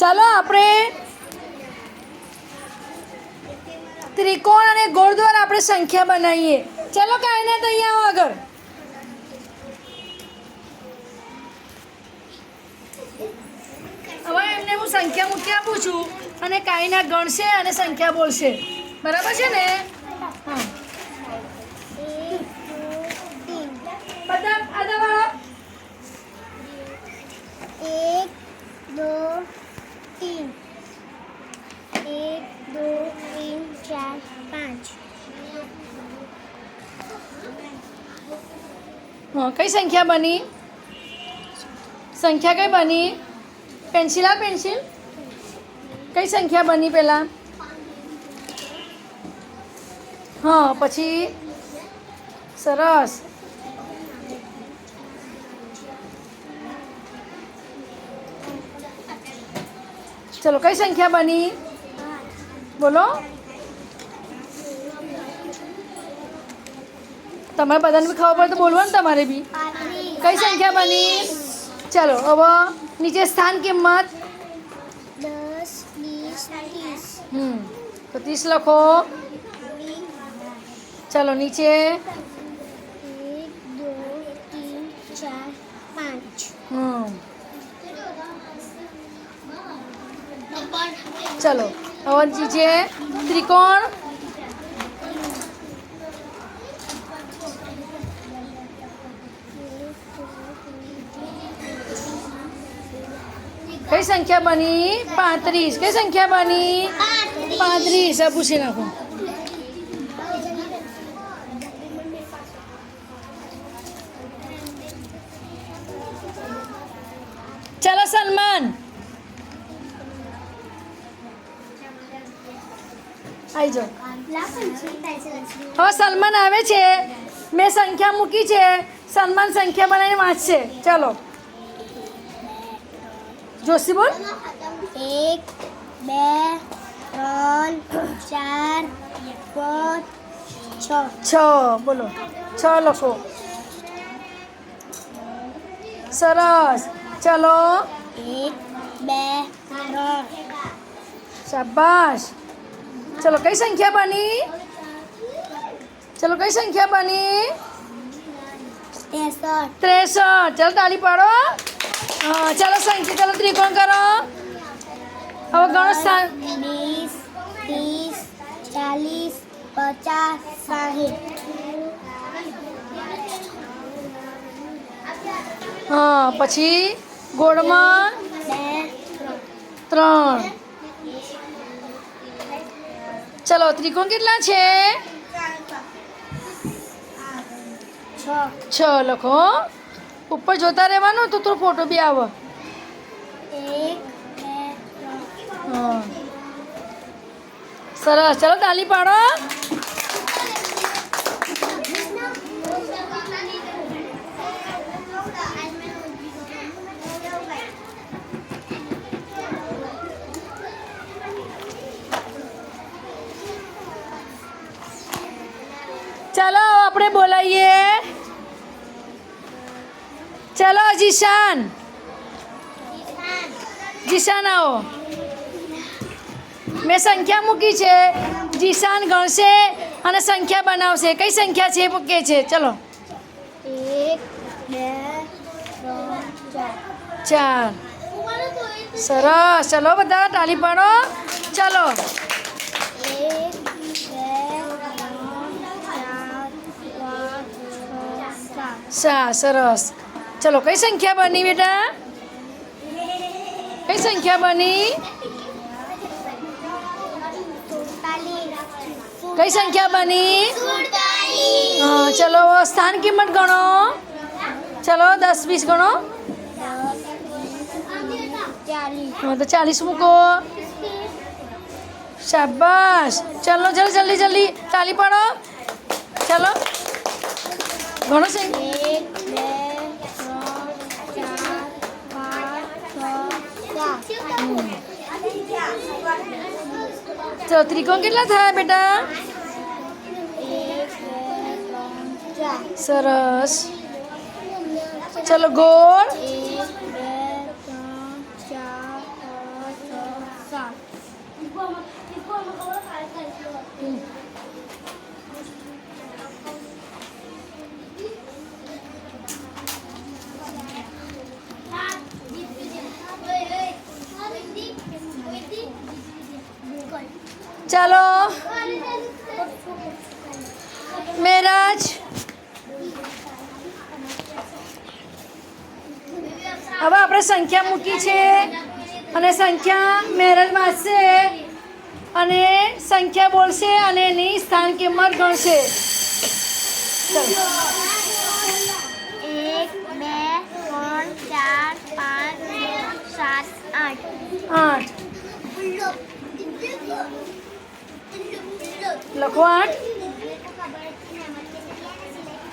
ચાલો આપણે ત્રિકોણ અને ગોળ દ્વારા આપણે સંખ્યા બનાવીએ. ચાલો કાયનાત અહીંયા આવો આગળ. હવે એમને હું સંખ્યા મૂકી આપું છું અને કાયનાત ગણશે અને સંખ્યા બોલશે. બરાબર છે ને? હા. બધા આદા વાળો 1 2 3 1 2 3 4 5. હા, કઈ સંખ્યા બની? સંખ્યા કઈ બની? પેન્સિલ આ પેન્સિલ કઈ સંખ્યા બની પહેલા? હા, પછી સરસ. ચલો કઈ સંખ્યા બની? બોલો. તમારે બધાને બી ખબર પડે તો બોલવાનું તમારે બી. કઈ સંખ્યા બની? ચલો હવે નીચે સ્થાન કિંમત 10 20 30. તો 30 લખો. ચલો નીચે 1 2 3 4 5. ચલો હવે નીચે ત્રિકોણ કઈ સંખ્યા બની? 35. કઈ સંખ્યા બની? 35. આ પૂછી નાખો. ચલો સલમાન આવી જાઓ. હવે સલમાન આવે છે. મેં સંખ્યા મૂકી છે. સલમાન સંખ્યા બનાવીને વાંચશે. ચલો જોશી બોલ. 1 2 3 4 5 6. 6 બોલો. 6 લખો. સરસ. ચલો 1 2 3 શાબાશ. ચલો કઈ સંખ્યા બની? ચલો કઈ સંખ્યા બની? 63. 63. ચલો તાળી પાડો. હા ચલો સંખ્યા. ચલો ત્રિકોણ કરો. હવે ગણો સ્થાન 20 30 40 50 60. હા પછી ગોળમાં 2 3. ચલો ત્રિકોણ કેટલા છે? 6 6 લખો. ઉપર જોતા રહેવાનું તો થોડો ફોટો બી આવે. 1 2 હા સરસ. ચલો તાલી પાડો. ચાલો આપણે બોલાવીએ. ચલો જીશાન. જીશાન આવો. મેં સંખ્યા મૂકી છે. જીશાન ગણશે અને સંખ્યા બનાવશે. કઈ સંખ્યા છે એ કે છે. ચલો 1 2 3 4. 4. સરસ. ચલો બધા તાળી પાડો. ચલો 1 2 3 4 5 6 7. સરસ. ચલો કઈ સંખ્યા બની બેટા? કઈ સંખ્યા બની? કઈ સંખ્યા બની? હા ચલો સ્થાન કિંમત ગણો. ચલો 10 20 ગણો. 40. હા તો 40 મૂકો. શાબાશ. ચલો ચલો જલ્દી જલ્દી તાલી પાડો. ચલો ઘણો છે. 1 2 3 4 5 6 7. ચલો ત્રિકોણ કેટલા થયા બેટા? 1 2 3 4. સરસ. ચલો ગોળ. 1 2 3 4 5 6 ચાલો મેરાજ હવે આપણે સંખ્યા મૂકી છે અને સંખ્યા મેરાજ વાંચશે અને સંખ્યા બોલશે અને એની સ્થાન કિંમત ગણશે. ચલો 1 2 3 4 5 6 7 8 લખો 8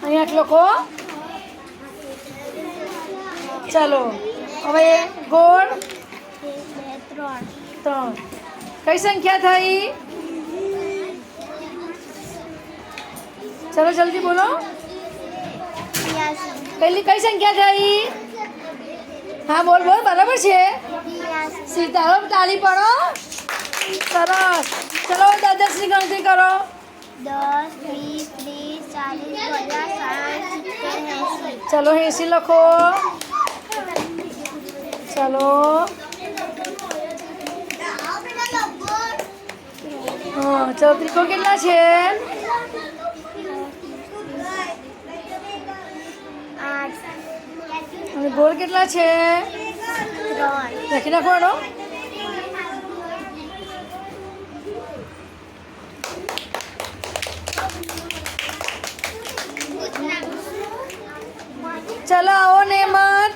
અહીંયા 8 લખો. ચાલો હવે ગોળ 3 કઈ સંખ્યા થઈ? ચલો જલ્દી બોલો. પહેલી કઈ સંખ્યા થઈ? હા બોલ બોલ બરાબર છે. સીતારામ તાળી પડો. સરસ. ચલો 10 ની ગણતરી કરો. 10 20 30 40 50 60 70 80 ચલો 80 લખો. ચલો હા ચલો ત્રિકોણ કેટલા છે? 8 અને ગોળ કેટલા છે? 3 લખી નાખવાનો. ચલો આવો નેમત.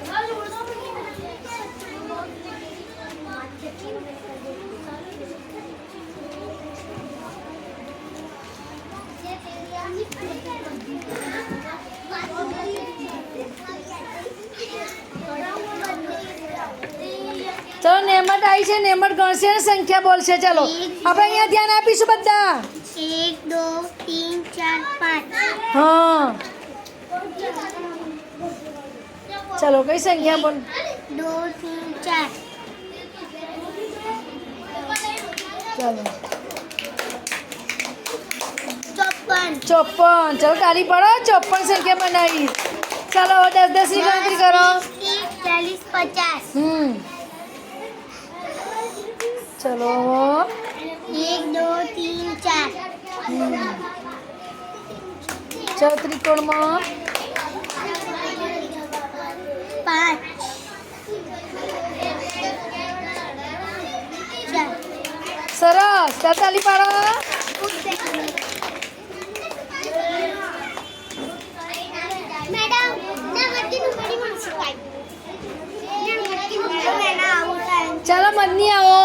ચલો નેમત આવી છે. નેમત ગણશે અને સંખ્યા બોલશે. ચલો આપણે અહીંયા ધ્યાન આપીશું બધા. 1 2 3 4 5 હા ચલો કઈ સંખ્યા બોલ? 2 3 ચલો 4 54 54. ચલો તાળી પડો. 54 સંખ્યા બનાવી. ચાલો 10 10 ની ગણતરી કરો. 40 50 ચલો 1 2 3 4 ચલો ત્રિકોણમાં 5 સરસ. તાળી પાડો. મેડમ ના મટકી નું બડી મણસી પાઈ ના મટકી નું મેના આવતા ચાલો મદની આવો.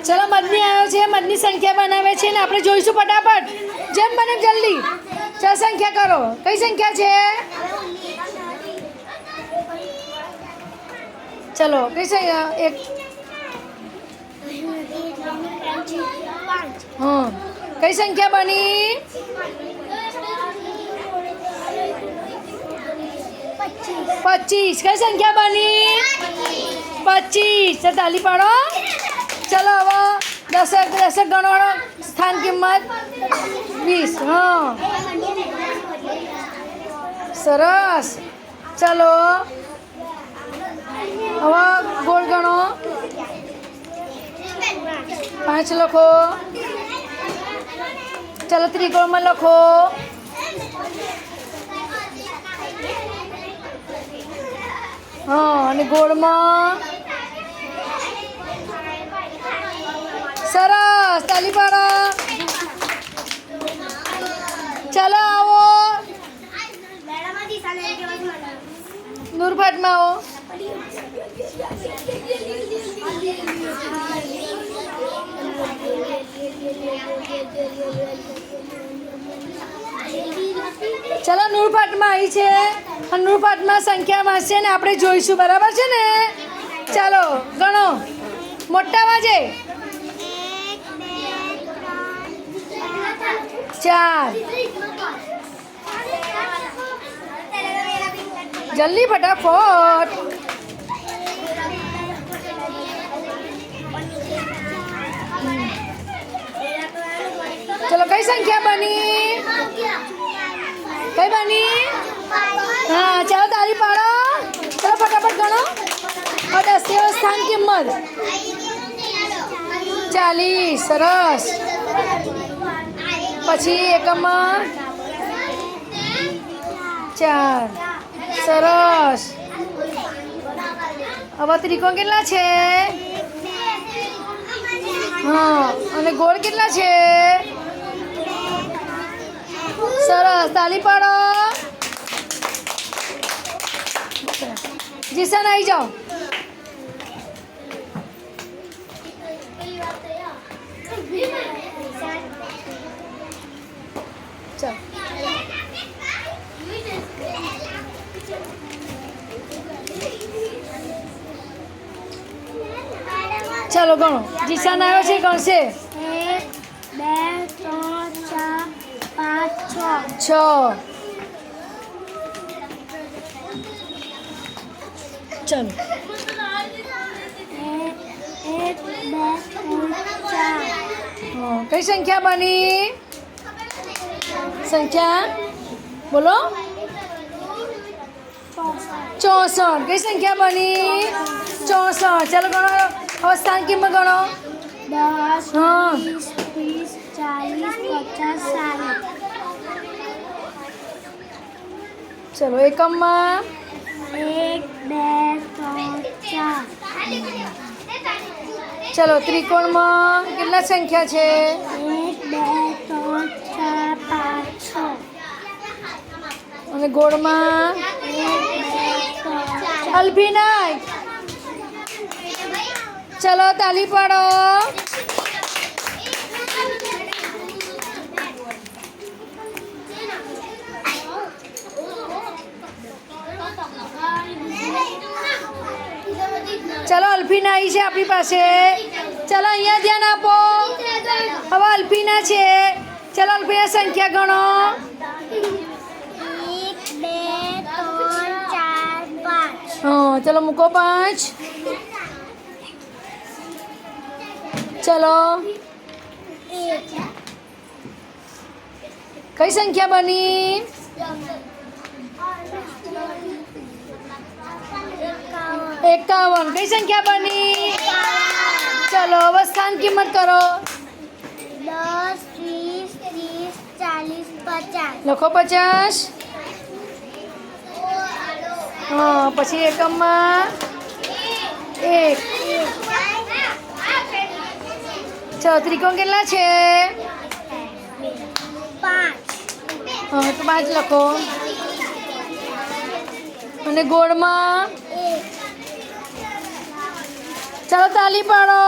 ચલો મદની આવ્યો છે. મદની સંખ્યા બનાવે છે ને આપણે જોઈશું ફટાફટ. જેમ બને એમ જલ્દી. ચાલ સંખ્યા કરો. કઈ સંખ્યા છે? ચલો કઈ સંખ્યા? એક હા કઈ સંખ્યા બની? 25. કઈ સંખ્યા બની? 25. તો તાલી પાડો. ચલો હવે 10 ગણવાનો. સ્થાન કિંમત 20. હા સરસ. ચલો હવે ગોળ ગણો. 5 લખો. ચલો ત્રિકોણમાં લખો. હા અને ગોળમાં સરસ. તાલી પાડો. ચલો આવો નૂરફાટમાં આવો. ચલો નૂરફાટમાં આવી છે. નૂરફાટમાં સંખ્યા વાંચશે ને આપણે જોઈશું. બરાબર છે ને? ચાલો ગણો મોટા વાજે. 4 જલ્દી ફટાફટ. ચલો કઈ સંખ્યા બની? કઈ બની? હા ચાલો તાળી પાડો. ચલો ફટાફટ ગણો. 10 સ્થાન કિંમત 40. સરસ. પછી એકમમાં 4. સરસ. હવે ત્રિકોણ કેટલા છે? હા અને ગોળ કેટલા છે? સરસ. તાલી પાડો. જીસન આવી જાઓ. ચાલ ચાલો ગણો. જીસાન આવ્યો છે, ગણશે. 1 2 3 4 5 6 6. ચાલો 1 2 3 4 કઈ સંખ્યા બની? સંખ્યા બોલો. 64. કઈ સંખ્યા બની? 64. ચાલો ગણો. હવે સ્થાન કિંમત ગણો. 10 હા 20 30 40 50 60 ચલો એકમમાં 1 2 3 4 ચલો ત્રિકોણમાં કેટલા સંખ્યા છે? 1 2 3 4 5 6 અને ગોળમાં 1 2 અલ્ફીનાય. ચલો તાલી પાડો. ચલો અલ્ફીના આવી છે આપણી પાસે. ચલો અહીંયા ધ્યાન આપો. હવે અલ્ફીના છે. ચલો અલ્ફીના સંખ્યા ગણો. 1 2 3 4 5 હા ચલો મૂકો 5. ચલો 1 કઈ સંખ્યા બની? 51. કઈ સંખ્યા બની? ચલો હવે સ્થાન કિંમત કરો. 10 20 30 40 50 લખો 50. હા પછી એકમમાં 1. ચલો ત્રિકોણ કેટલા છે? 5 હા તો 5 લખો. અને ગોળમાં 1 ચાલો તાલી પાડો.